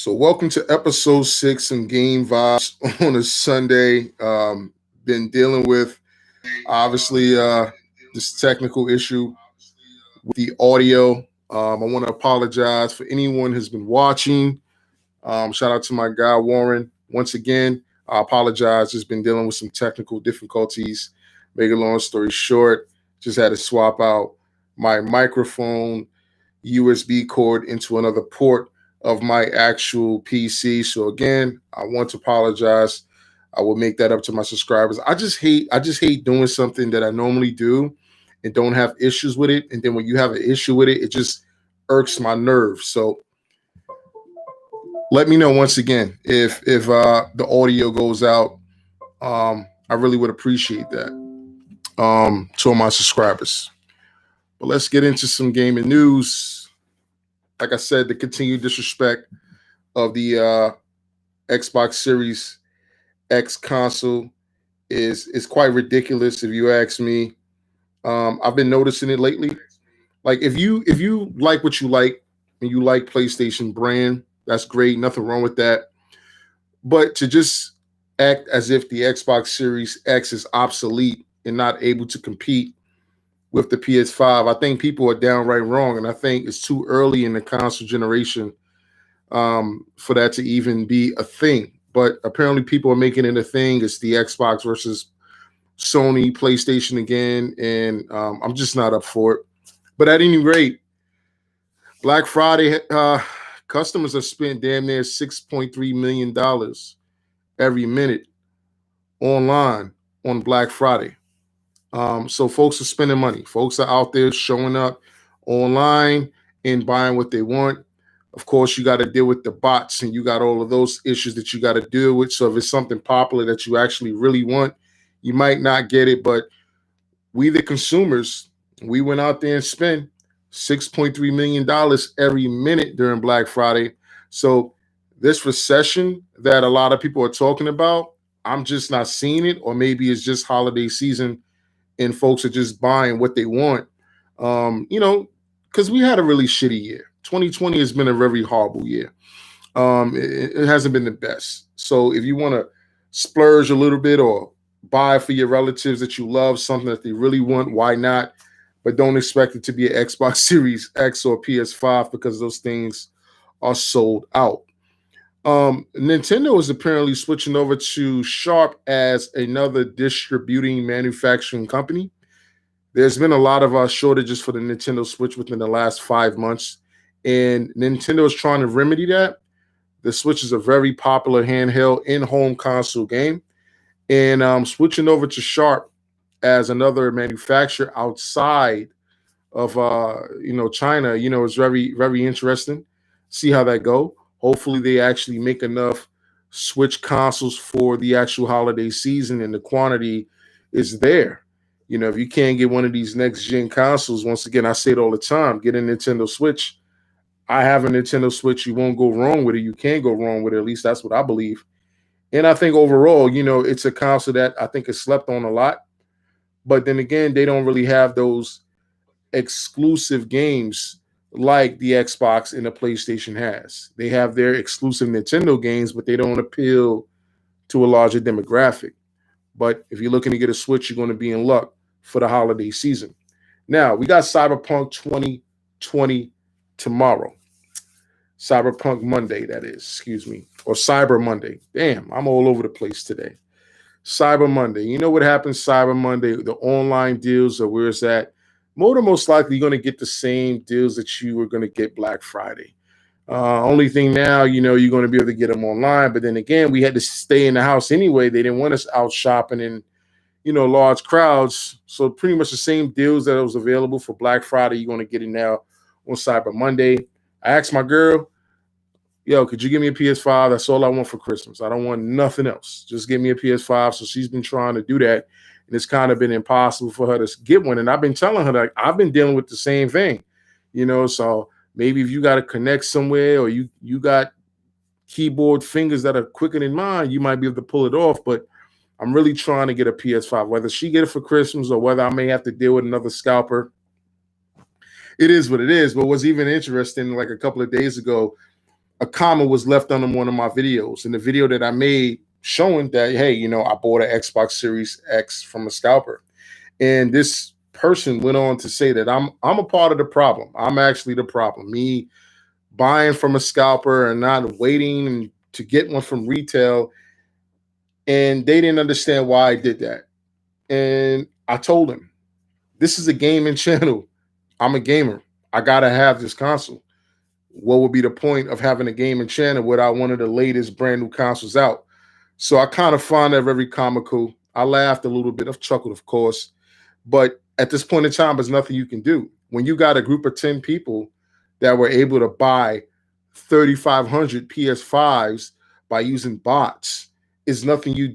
So, welcome to episode 6 and Game Vibes on a Sunday. Been dealing with obviously this technical issue with the audio. I want to apologize for anyone who's been watching. Shout out to my guy Warren. Once again, I apologize. Just been dealing with some technical difficulties. Make a long story short, just had to swap out my microphone USB cord into another port of my actual PC. So again, I want to apologize. I will make that up to my subscribers. I just hate doing something that I normally do and don't have issues with it. And then when you have an issue with it, it just irks my nerves. So let me know once again if the audio goes out. I really would appreciate that. To all my subscribers. But let's get into some gaming news. Like I said, the continued disrespect of the Xbox Series X console is quite ridiculous, if you ask me. I've been noticing it lately. Like if you like what you like and you like PlayStation brand, that's great. Nothing wrong with that. But to just act as if the Xbox Series X is obsolete and not able to compete with the PS5, I think people are downright wrong, and I think it's too early in the console generation for that to even be a thing. But apparently, people are making it a thing. It's the Xbox versus Sony, PlayStation again, and I'm just not up for it. But at any rate, Black Friday, customers have spent damn near $6.3 million every minute online on Black Friday. So folks are spending money. Folks are out there showing up online and buying what they want. Of course, you got to deal with the bots and you got all of those issues that you got to deal with. So if it's something popular that you actually really want, you might not get it. But we, the consumers, we went out there and spent $6.3 million every minute during Black Friday. So this recession that a lot of people are talking about, I'm just not seeing it, or maybe it's just holiday season and folks are just buying what they want. Because we had a really shitty year. 2020 has been a very horrible year. It hasn't been the best. So if you want to splurge a little bit or buy for your relatives that you love, something that they really want, why not? But don't expect it to be an Xbox Series X or PS5 because those things are sold out. Nintendo is apparently switching over to Sharp as another distributing manufacturing company. There's been a lot of shortages for the Nintendo Switch within the last 5 months, and Nintendo is trying to remedy that. The Switch is a very popular handheld in-home console game, and switching over to Sharp as another manufacturer outside of China, is very, very interesting. See how that go. Hopefully they actually make enough Switch consoles for the actual holiday season and the quantity is there. If you can't get one of these next gen consoles, once again, I say it all the time, get a Nintendo Switch. I have a Nintendo Switch. You won't go wrong with it. You can't go wrong with it. At least that's what I believe. And I think overall, it's a console that I think is slept on a lot. But then again, they don't really have those exclusive games like the Xbox and the PlayStation has. They have their exclusive Nintendo games, but they don't appeal to a larger demographic. But if you're looking to get a Switch, you're going to be in luck for the holiday season. Now, we got Cyberpunk 2020 tomorrow. Cyberpunk Monday, that is, excuse me, or Cyber Monday. Damn, I'm all over the place today. Cyber Monday. You know what happens Cyber Monday? The online deals are where it's at. More than most likely, you're going to get the same deals that you were going to get Black Friday. Only thing now, you're going to be able to get them online. But then again, we had to stay in the house anyway. They didn't want us out shopping in, large crowds. So pretty much the same deals that was available for Black Friday, you're going to get it now on Cyber Monday. I asked my girl, yo, could you give me a PS5? That's all I want for Christmas. I don't want nothing else. Just give me a PS5. So she's been trying to do that. And it's kind of been impossible for her to get one. And I've been telling her that I've been dealing with the same thing, so maybe if you got to connect somewhere or you got keyboard fingers that are quicker than mine, you might be able to pull it off. But I'm really trying to get a PS5, whether she get it for Christmas or whether I may have to deal with another scalper. It is what it is. But what's even interesting, like a couple of days ago, a comment was left under one of my videos. In the video that I made showing that, hey, I bought an Xbox Series X from a scalper. And this person went on to say that I'm a part of the problem. I'm actually the problem. Me buying from a scalper and not waiting to get one from retail. And they didn't understand why I did that. And I told him, this is a gaming channel. I'm a gamer. I gotta have this console. What would be the point of having a gaming channel without one of the latest brand new consoles out? So I kind of find that very comical. I laughed a little bit. I've chuckled, of course. But at this point in time, there's nothing you can do. When you got a group of 10 people that were able to buy 3,500 PS5s by using bots, is nothing you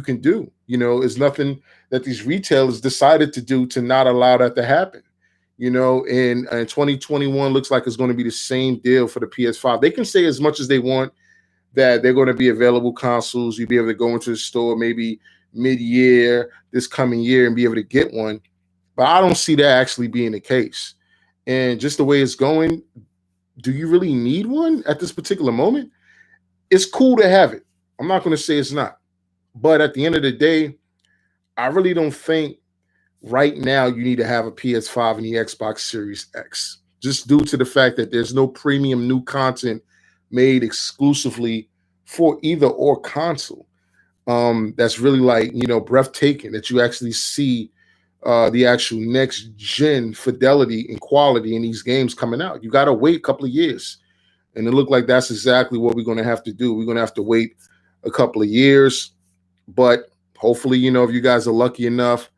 can do. It's nothing that these retailers decided to do to not allow that to happen. And 2021 looks like it's going to be the same deal for the PS5. They can say as much as they want that they're going to be available consoles. You'll be able to go into the store maybe mid-year this coming year and be able to get one. But I don't see that actually being the case. And just the way it's going, do you really need one at this particular moment? It's cool to have it. I'm not going to say it's not. But at the end of the day, I really don't think right now you need to have a PS5 and the Xbox Series X, just due to the fact that there's no premium new content made exclusively for either or console. That's really like, breathtaking, that you actually see the actual next gen fidelity and quality in these games coming out. You got to wait a couple of years. And it looked like that's exactly what we're going to have to do. We're going to have to wait a couple of years. But hopefully, if you guys are lucky enough,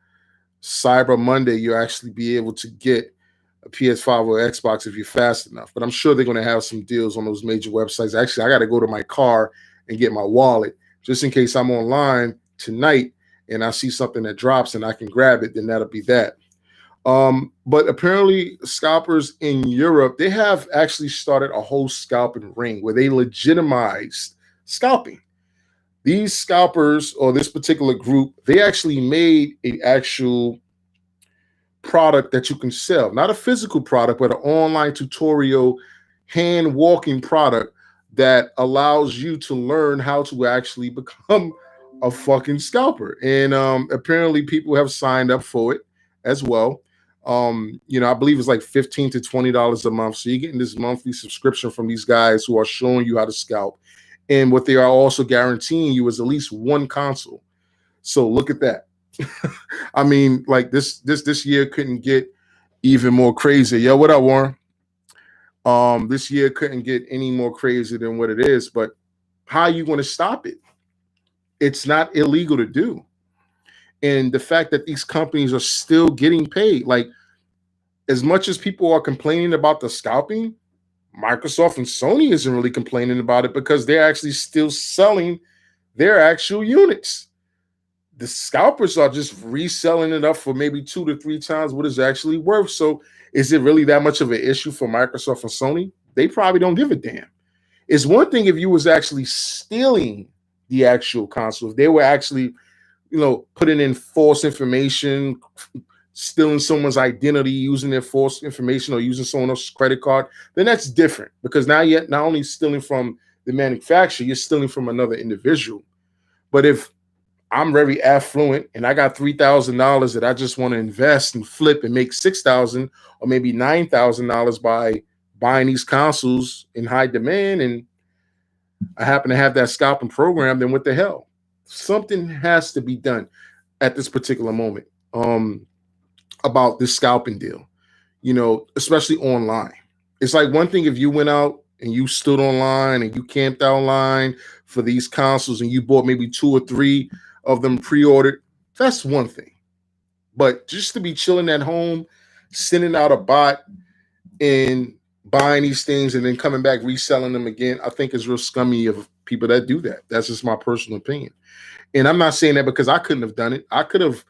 Cyber Monday, you'll actually be able to get a PS5 or Xbox if you're fast enough. But I'm sure they're going to have some deals on those major websites. Actually, I got to go to my car and get my wallet just in case I'm online tonight and I see something that drops and I can grab it, then that'll be that. But apparently scalpers in Europe, they have actually started a whole scalping ring where they legitimized scalping. These scalpers, or this particular group, they actually made an actual product that you can sell, not a physical product, but an online tutorial, hand walking product that allows you to learn how to actually become a fucking scalper. And apparently people have signed up for it as well. I believe it's like $15 to $20 a month. So you're getting this monthly subscription from these guys who are showing you how to scalp. And what they are also guaranteeing you is at least one console. So look at that. I mean, like this year couldn't get even more crazy. Yo, what up, Warren? This year couldn't get any more crazy than what it is. But how are you going to stop it? It's not illegal to do. And the fact that these companies are still getting paid, like as much as people are complaining about the scalping, Microsoft and Sony isn't really complaining about it because they're actually still selling their actual units. The scalpers are just reselling it up for maybe 2 to 3 times what it's actually worth. So is it really that much of an issue for Microsoft and Sony? They probably don't give a damn. It's one thing if you was actually stealing the actual console, if they were actually, putting in false information, stealing someone's identity, using their false information or using someone else's credit card, then that's different because now you're not only stealing from the manufacturer, you're stealing from another individual. But if I'm very affluent and I got $3,000 that I just want to invest and flip and make $6,000 or maybe $9,000 by buying these consoles in high demand, and I happen to have that scalping program, then what the hell? Something has to be done at this particular moment about this scalping deal, especially online. It's like one thing if you went out and you stood online and you camped out online for these consoles and you bought maybe 2 or 3 of them pre-ordered, that's one thing. But just to be chilling at home, sending out a bot and buying these things and then coming back reselling them again, I think is real scummy of people that do that. That's just my personal opinion. And I'm not saying that because I couldn't have done it. I could have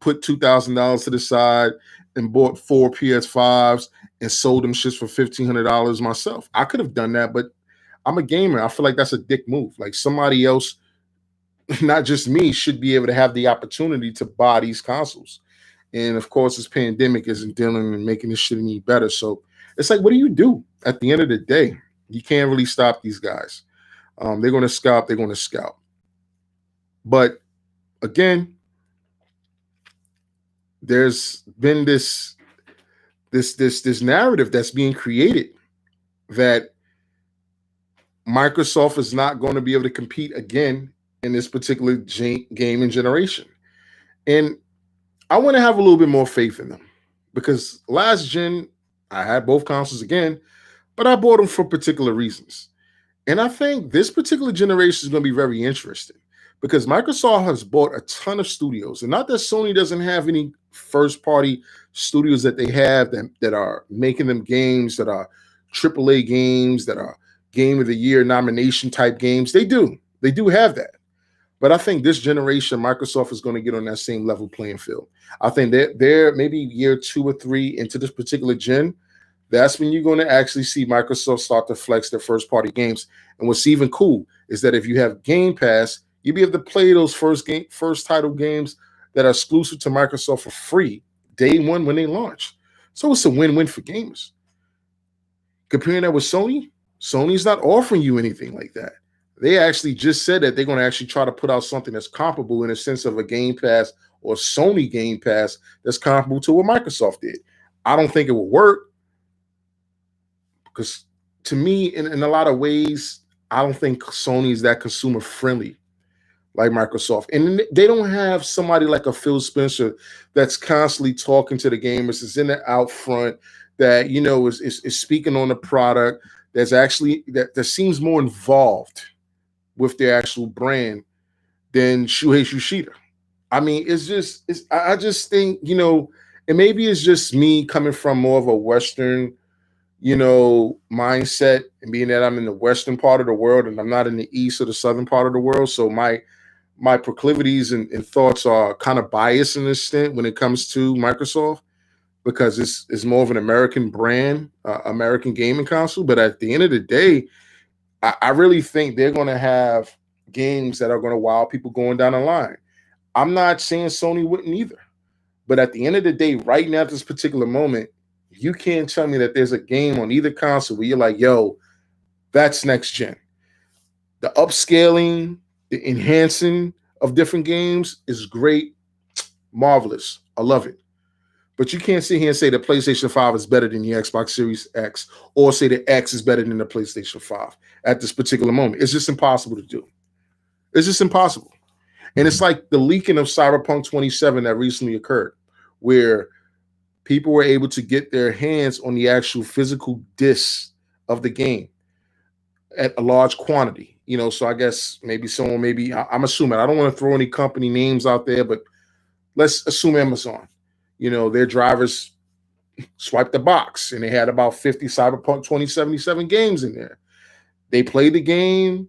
put $2,000 to the side and bought 4 PS5s and sold them shits for $1,500 myself. I could have done that, but I'm a gamer. I feel like that's a dick move. Like somebody else, not just me, should be able to have the opportunity to buy these consoles. And of course, this pandemic isn't dealing and making this shit any better. So it's like, what do you do at the end of the day? You can't really stop these guys. They're going to scalp. They're going to scalp. But again, there's been this narrative that's being created that Microsoft is not going to be able to compete again in this particular gaming generation. And I want to have a little bit more faith in them because last gen, I had both consoles again, but I bought them for particular reasons. And I think this particular generation is going to be very interesting because Microsoft has bought a ton of studios. And not that Sony doesn't have any first party studios that they have that are making them games that are AAA games, that are Game of the Year nomination type games. They do have that. But I think this generation, Microsoft is going to get on that same level playing field. I think they're maybe year 2 or 3 into this particular gen. That's when you're going to actually see Microsoft start to flex their first party games. And what's even cool is that if you have Game Pass, you'll be able to play those first title games that are exclusive to Microsoft for free day one when they launch. So it's a win-win for gamers. Comparing that with Sony, Sony's not offering you anything like that. They actually just said that they're going to actually try to put out something that's comparable in a sense of a Game Pass or Sony Game Pass that's comparable to what Microsoft did. I don't think it will work because to me, in a lot of ways, I don't think Sony is that consumer friendly like Microsoft. And they don't have somebody like a Phil Spencer that's constantly talking to the gamers, is in the out front, that, you know, is speaking on the product, that's actually that seems more involved with their actual brand than Shuhei Yoshida. I mean, I just think, you know, and maybe it's just me coming from more of a Western, you know, mindset, and being that I'm in the Western part of the world and I'm not in the East or the Southern part of the world. So my proclivities and thoughts are kind of biased in this extent when it comes to Microsoft, because it's more of an American brand, American gaming console. But at the end of the day, I really think they're going to have games that are going to wow people going down the line. I'm not saying Sony wouldn't either. But at the end of the day, right now, at this particular moment, you can't tell me that there's a game on either console where you're like, yo, that's next gen. The upscaling, the enhancing of different games is great, marvelous. I love it. But you can't sit here and say the PlayStation 5 is better than the Xbox Series X, or say the X is better than the PlayStation 5 at this particular moment. It's just impossible to do. It's just impossible. And it's like the leaking of Cyberpunk 27 that recently occurred, where people were able to get their hands on the actual physical discs of the game at a large quantity. You know, so I guess I'm assuming, I don't want to throw any company names out there, but let's assume Amazon. You know, their drivers swiped the box and they had about 50 Cyberpunk 2077 games in there. They played the game.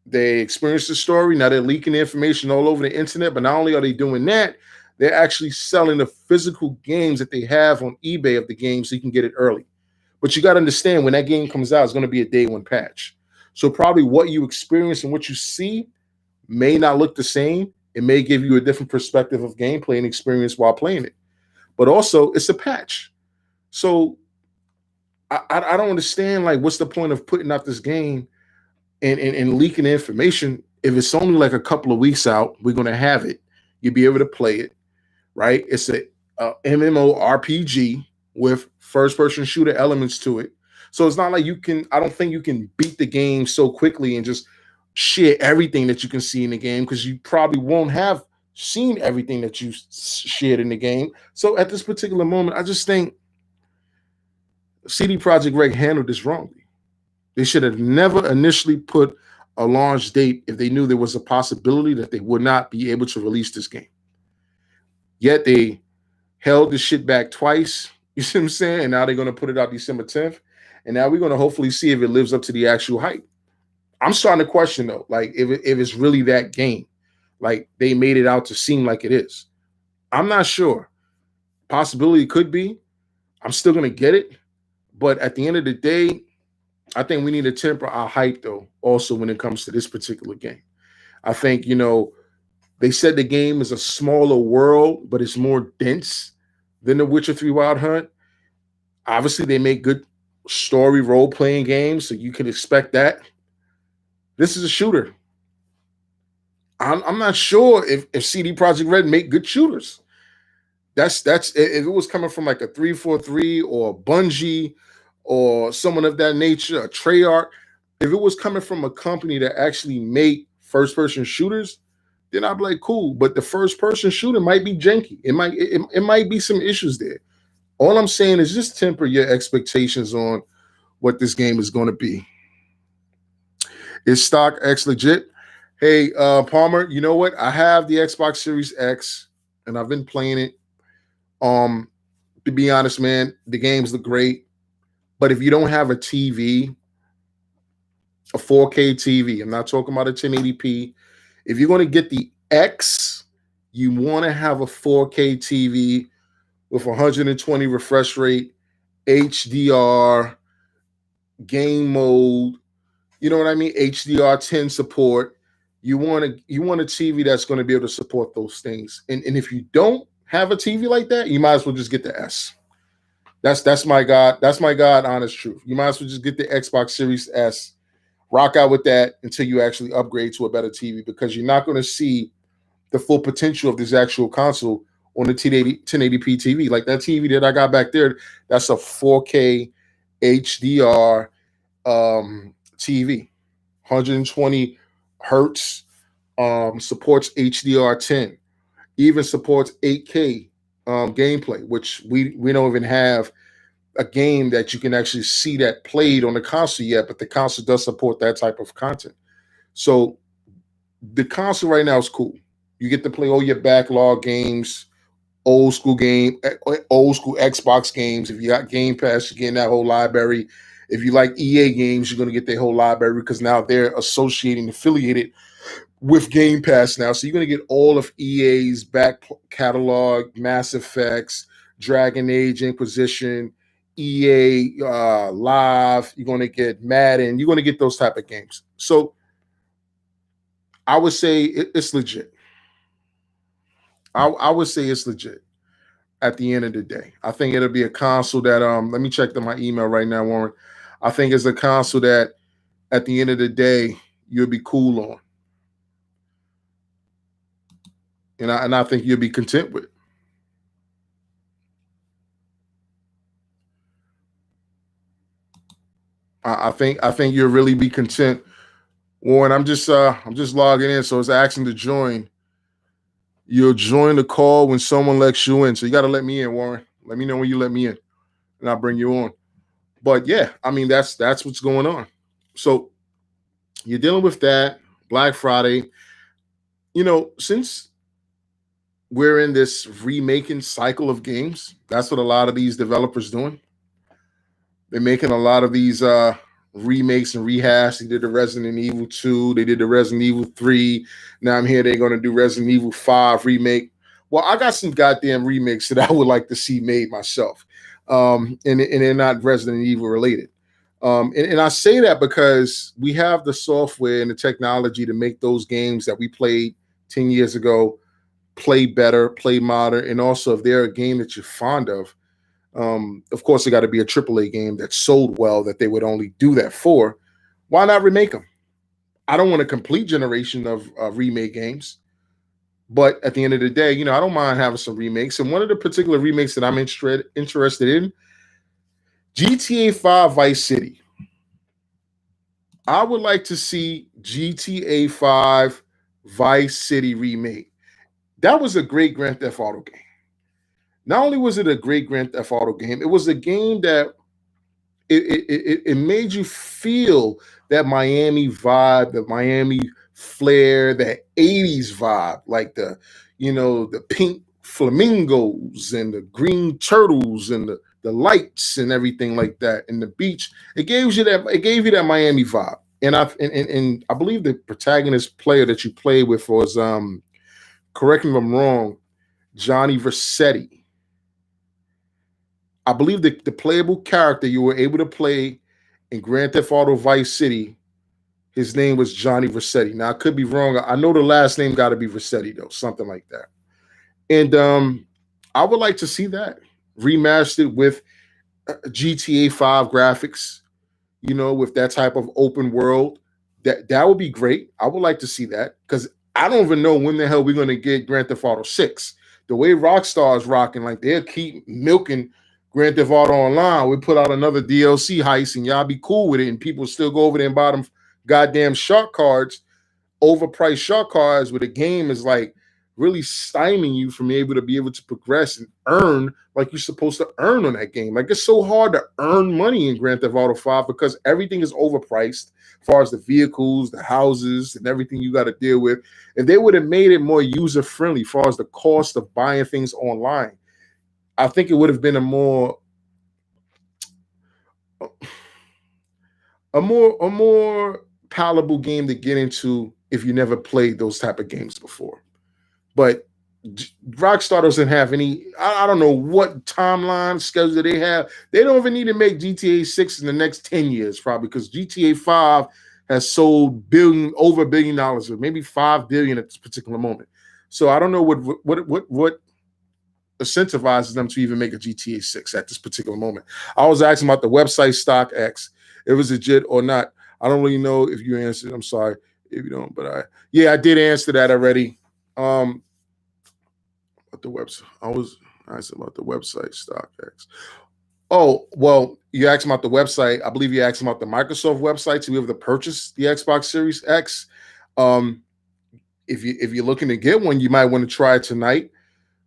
They experienced the story. Now they're leaking the information all over the internet. But not only are they doing that, they're actually selling the physical games that they have on eBay of the game so you can get it early. But you got to understand, when that game comes out, it's going to be a day one patch. So probably what you experience and what you see may not look the same. It may give you a different perspective of gameplay and experience while playing it. But also, it's a patch. So I don't understand, like, what's the point of putting out this game and leaking the information if it's only like a couple of weeks out? We're going to have it. You'll be able to play it, right? It's a MMORPG with first-person shooter elements to it. So it's not like I don't think you can beat the game so quickly and just share everything that you can see in the game, because you probably won't have seen everything that you shared in the game. So at this particular moment, I just think CD Projekt Red handled this wrongly. They should have never initially put a launch date if they knew there was a possibility that they would not be able to release this game. Yet they held the shit back twice, you see what I'm saying? And now they're going to put it out December 10th. And now we're going to hopefully see if it lives up to the actual hype. I'm starting to question, though, like, if it's really that game. Like, they made it out to seem like it is. I'm not sure. Possibility could be. I'm still going to get it. But at the end of the day, I think we need to temper our hype, though, also when it comes to this particular game. I think, you know, they said the game is a smaller world, but it's more dense than The Witcher 3 Wild Hunt. Obviously, they make good story role-playing games, so you can expect that. This is a shooter. I'm not sure if CD Projekt Red make good shooters. That's if it was coming from like a 343 or Bungie or someone of that nature, a Treyarch. If it was coming from a company that actually make first-person shooters, then I'd be like, cool. But the first-person shooter might be janky. It might be some issues there. All I'm saying is just temper your expectations on what this game is going to be. Is Stock X legit? Hey, Palmer, you know what? I have the Xbox Series X, and I've been playing it. To be honest, man, the games look great. But if you don't have a TV, a 4K TV, I'm not talking about a 1080p. If you're going to get the X, you want to have a 4K TV with 120 refresh rate, HDR, game mode. You know what I mean? HDR10 support. You want a TV that's going to be able to support those things. And if you don't have a TV like that, you might as well just get the S. That's my God honest truth. You might as well just get the Xbox Series S. Rock out with that until you actually upgrade to a better TV, because you're not going to see the full potential of this actual console on the 1080p TV. Like that TV that I got back there, that's a 4K HDR TV, 120 hertz, supports HDR10, even supports 8K gameplay, which we don't even have a game that you can actually see that played on the console yet, but the console does support that type of content. So the console right now is cool. You get to play all your backlog games, old school Xbox games. If you got Game Pass, you're getting that whole library. If you like EA games, you're going to get their whole library, because now they're affiliated with Game Pass now. So you're going to get all of EA's back catalog, Mass Effects, Dragon Age Inquisition, EA Live. You're going to get Madden. You're going to get those type of games. So I would say it's legit. I would say it's legit at the end of the day. I think it'll be a console that let me check my email right now, Warren. I think it's a console that at the end of the day you'll be cool on. And I think you'll be content with. I think you'll really be content. Warren, I'm just logging in, so it's asking to join. You'll join the call when someone lets you in. So you got to let me in, Warren. Let me know when you let me in, and I'll bring you on. But yeah, I mean that's what's going on. So you're dealing with that Black Friday. You know, since we're in this remaking cycle of games, that's what a lot of these developers doing. They're making a lot of these remakes and rehashes. They did the Resident Evil 2. They did the Resident Evil 3. Now I'm here. They're going to do Resident Evil 5 remake. Well, I got some goddamn remakes that I would like to see made myself. And they're not Resident Evil related. And I say that because we have the software and the technology to make those games that we played 10 years ago play better, play modern. And also, if they're a game that you're fond of course, it got to be a AAA game that sold well, that they would only do that for. Why not remake them? I don't want a complete generation of remake games. But at the end of the day, I don't mind having some remakes. And one of the particular remakes that I'm interested in, GTA 5 Vice City. I would like to see GTA 5 Vice City remake. That was a great Grand Theft Auto game. Not only was it a great Grand Theft Auto game, it was a game that it made you feel that Miami vibe, the Miami flair, that 80s vibe, like the pink flamingos and the green turtles and the lights and everything like that, and the beach. It gave you that Miami vibe. And I believe the protagonist player that you played with was correct me if I'm wrong, Johnny Vercetti. I believe the playable character you were able to play in Grand Theft Auto Vice City, his name was Johnny Vercetti. Now, I could be wrong. I know the last name got to be Vercetti, though, something like that. And I would like to see that remastered with GTA 5 graphics, with that type of open world. That would be great. I would like to see that because I don't even know when the hell we're going to get Grand Theft Auto 6. The way Rockstar is rocking, like they'll keep milking Grand Theft Auto Online. We put out another DLC heist and y'all be cool with it, and people still go over there and buy them goddamn shark cards, overpriced shark cards, where the game is like really stymieing you from be able to progress and earn like you're supposed to earn on that game. Like it's so hard to earn money in Grand Theft Auto 5 because everything is overpriced as far as the vehicles, the houses, and everything you got to deal with. If they would have made it more user friendly as far as the cost of buying things online, I think it would have been a more palatable game to get into if you never played those type of games before. But Rockstar doesn't have any. I don't know what timeline schedule they have. They don't even need to make GTA 6 in the next 10 years, probably, because GTA 5 has sold over $1 billion, or maybe 5 billion at this particular moment. So I don't know what incentivizes them to even make a GTA 6 at this particular moment. I was asking about the website StockX, if it was legit or not. I don't really know if you answered. I'm sorry if you don't, but I did answer that already. About the website, I was asked about the website StockX. Oh, well, you asked about the website. I believe you asked about the Microsoft website to be able to purchase the Xbox Series X. Um, if you're looking to get one, you might want to try it tonight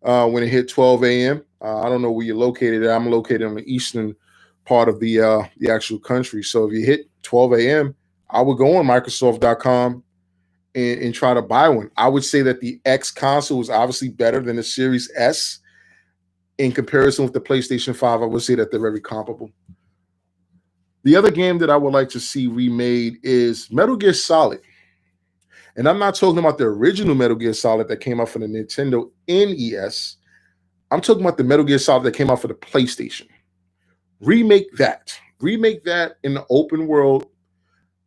when it hit 12 a.m. I don't know where you're located at. I'm located on the eastern part of the actual country. So if you hit 12 a.m., I would go on Microsoft.com and try to buy one. I would say that the X console is obviously better than the Series S. In comparison with the PlayStation 5, I would say that they're very comparable. The other game that I would like to see remade is Metal Gear Solid. And I'm not talking about the original Metal Gear Solid that came out for the Nintendo NES. I'm talking about the Metal Gear Solid that came out for the PlayStation. Remake that. Remake that in the open world.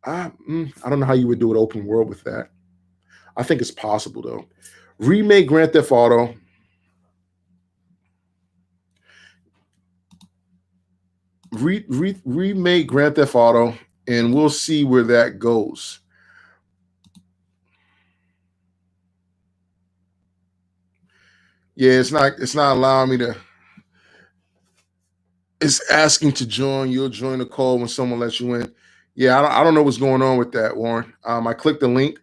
I don't know how you would do an open world with that. I think it's possible, though. Remake Grand Theft Auto. Remake Grand Theft Auto, and we'll see where that goes. Yeah, it's not allowing me to. It's asking to join. You'll join the call when someone lets you in. Yeah, I don't know what's going on with that, Warren. I clicked the link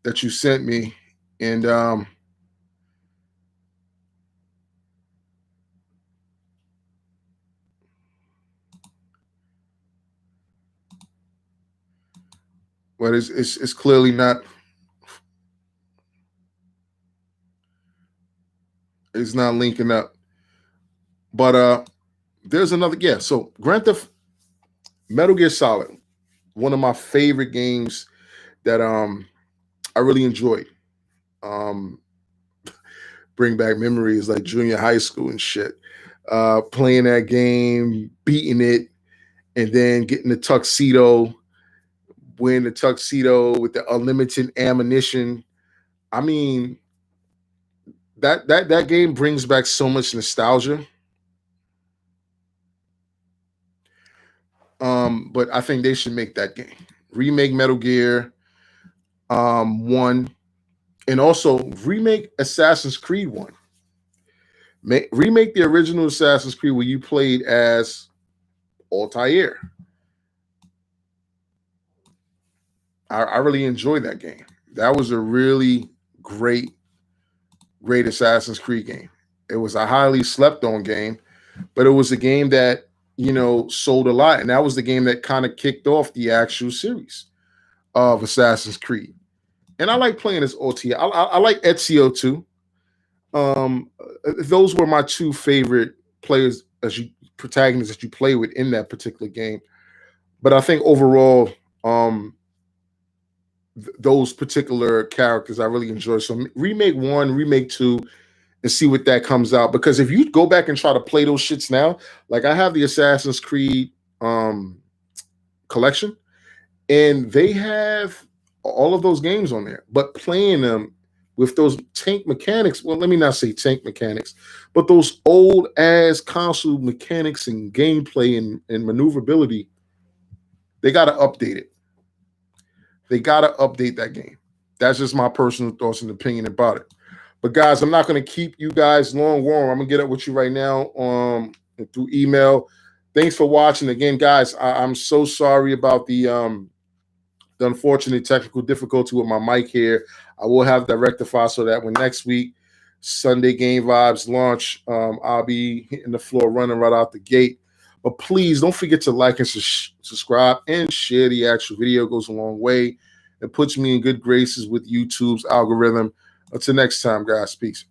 that you sent me, and but it's clearly not. It's not linking up. But there's another. Yeah, so Grand Theft Metal Gear Solid, one of my favorite games that I really enjoyed. Um, bring back memories like junior high school and shit. Playing that game, beating it, and then getting the tuxedo, wearing the tuxedo with the unlimited ammunition. I mean, that game brings back so much nostalgia. But I think they should make that game. Remake Metal Gear 1, and also remake Assassin's Creed 1. Remake the original Assassin's Creed where you played as Altair. I really enjoyed that game. That was a really great Assassin's Creed game. It was a highly slept on game, but it was a game that sold a lot, and that was the game that kind of kicked off the actual series of Assassin's Creed. And I like playing as Altair. I like Ezio too. Those were my two favorite players protagonists that you play with in that particular game. But I think overall, those particular characters I really enjoy. So remake 1, remake 2, and see what that comes out. Because if you go back and try to play those shits now, like I have the Assassin's Creed collection, and they have all of those games on there. But playing them with those tank mechanics. Well, let me not say tank mechanics, but those old ass console mechanics and gameplay and maneuverability, they got to update it. They got to update that game. That's just my personal thoughts and opinion about it. But guys, I'm not going to keep you guys long warm. I'm going to get up with you right now through email. Thanks for watching. Again, guys, I'm so sorry about the unfortunate technical difficulty with my mic here. I will have that rectified so that when next week Sunday Game Vibes launch, I'll be hitting the floor running right out the gate. But please don't forget to like and subscribe and share the actual video. It goes a long way. It puts me in good graces with YouTube's algorithm. Until next time, guys. Peace.